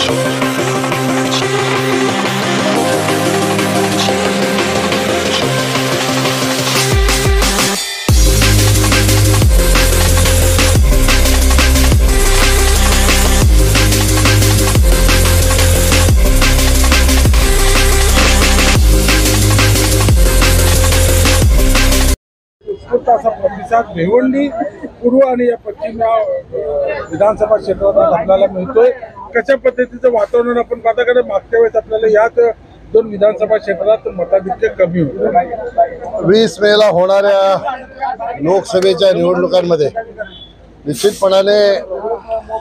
असा प्रतिसाद भिवंडी पूर्व आणि या पश्चिम विधानसभा क्षेत्रात आपल्याला मिळतोय। कशा पद्धतीचं वातावरण आपण पाहता, कारण मागच्या वेळेस आपल्याला याच दोन विधानसभा क्षेत्रात मताधिक्य कमी होतं। 20 मेला होणाऱ्या लोकसभेच्या निवडणुकांमध्ये निश्चितपणाने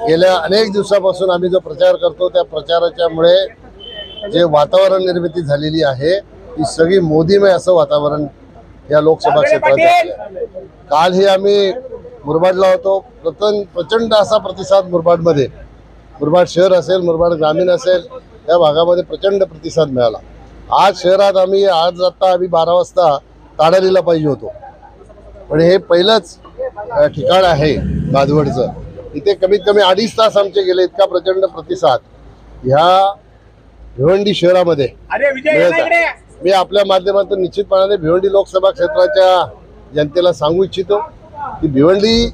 गेल्या अनेक दिवसापासून आम्ही जो प्रचार करतो त्या प्रचाराच्यामुळे जे वातावरण निर्मिती झालेली आहे ती सगळी मोदीमय असं वातावरण या लोकसभा क्षेत्रात। कालही आम्ही मुरबाडला होतो, प्रचंड असा प्रतिसाद मुरबाडमध्ये, मुरबाड शहर असेल, मुरबाड ग्रामीण असेल, या भागामध्ये प्रचंड प्रतिसाद मिळाला। आज शहरात आता आम्ही 12 वाजता ताडालीला पाहिजे होतो, पण हे पहिलंच ठिकाण आहे बादवडचं, इथे कमीत कमी 2.5 तास आमचे गेले। इतका प्रचंड प्रतिसाद ह्या भिवंडी शहरामध्ये। मी आपल्या माध्यमातून निश्चितपणाने भिवंडी लोकसभा क्षेत्राच्या जनतेला सांगू इच्छितो की भिवंडी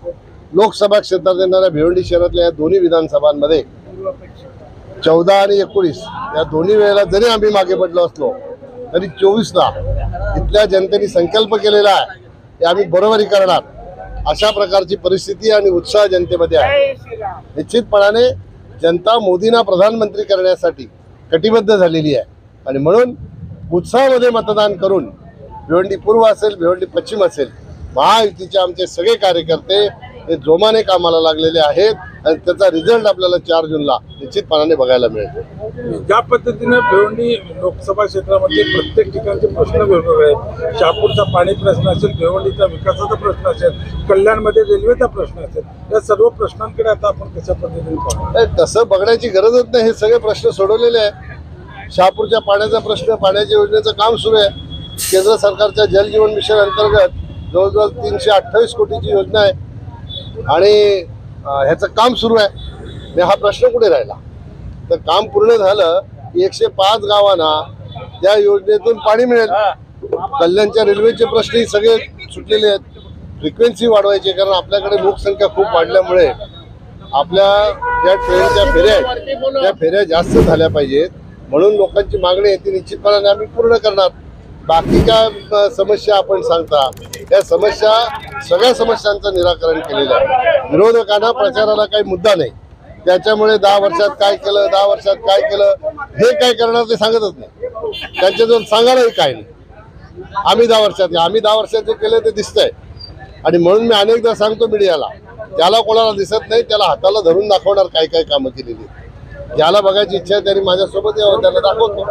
लोकसभा क्षेत्रात येणाऱ्या भिवंडी शहरातल्या या दोन्ही विधानसभांमध्ये 14 आणि 19 या दोन्ही वेळेला जरी आम्ही मागे पडलो असलो तरी 24ला इथल्या जनतेने संकल्प केलेला आहे की आम्ही बरोबरी करणार, अशा प्रकारची परिस्थिती आणि उत्साह जनतेमध्ये आहे। निश्चितपणाने जनता मोदींना प्रधानमंत्री करण्यासाठी कटिबद्ध झालेली आहे आणि म्हणून उत्साहामध्ये मतदान करून भिवंडी पूर्व असेल, भिवंडी पश्चिम असेल, महायुतीचे आमचे सगळे कार्यकर्ते हे जोमाने कामाला लागलेले आहेत आणि त्याचा रिझल्ट आपल्याला 4 जूनला निश्चितपणाने बघायला मिळेल। ज्या पद्धतीने भिवंडी लोकसभा क्षेत्रामध्ये प्रत्येक ठिकाणचे प्रश्न वेगवेगळे आहेत, शहापूरचा पाणी प्रश्न असेल, भिवंडीचा विकासाचा प्रश्न असेल, कल्याणमध्ये रेल्वेचा प्रश्न असेल, या सर्व प्रश्नांकडे आता आपण कशा पद्धतीने पाहतो? तसं बघण्याची गरजच नाही, हे सगळे प्रश्न सोडवलेले आहेत। शहापूरच्या पाण्याचा प्रश्न, पाण्याच्या योजनेचं काम सुरू आहे। केंद्र सरकारच्या जल जीवन मिशन अंतर्गत जवळजवळ 328 कोटीची योजना आहे आणि ह्याचं काम सुरू आहे। हा प्रश्न कुठे राहिला? तर काम पूर्ण झालं की 105 गावांना त्या योजनेतून पाणी मिळेल। कल्याणच्या रेल्वेचे प्रश्नही सगळे सुटलेले आहेत। फ्रिक्वेन्सी वाढवायची, कारण आपल्याकडे लोकसंख्या खूप वाढल्यामुळे आपल्या ज्या ट्रेनच्या फेऱ्या आहेत त्या फेऱ्या जास्त झाल्या पाहिजेत, म्हणून लोकांची मागणी आहे ती निश्चितपणाने आम्ही पूर्ण करणार। बाकीच्या समस्या आपण सांगता, या समस्या सगळ्या समस्यांचं निराकरण केलेलं आहे। विरोधकांना प्रचाराला काही मुद्दा नाही, त्याच्यामुळे 10 वर्षात काय केलं, 10 वर्षात काय केलं, हे काय करणार ते सांगतच नाही, त्यांच्याजवळ सांगायलाही काय नाही। आम्ही 10 वर्षात जे केलं ते दिसतंय आणि म्हणून मी अनेकदा सांगतो मीडियाला, त्याला कोणाला दिसत नाही त्याला हाताला धरून दाखवणार काय काय कामं केलेली। ज्याला बघायची इच्छा आहे त्यांनी माझ्यासोबत यावं, त्याला दाखवतो।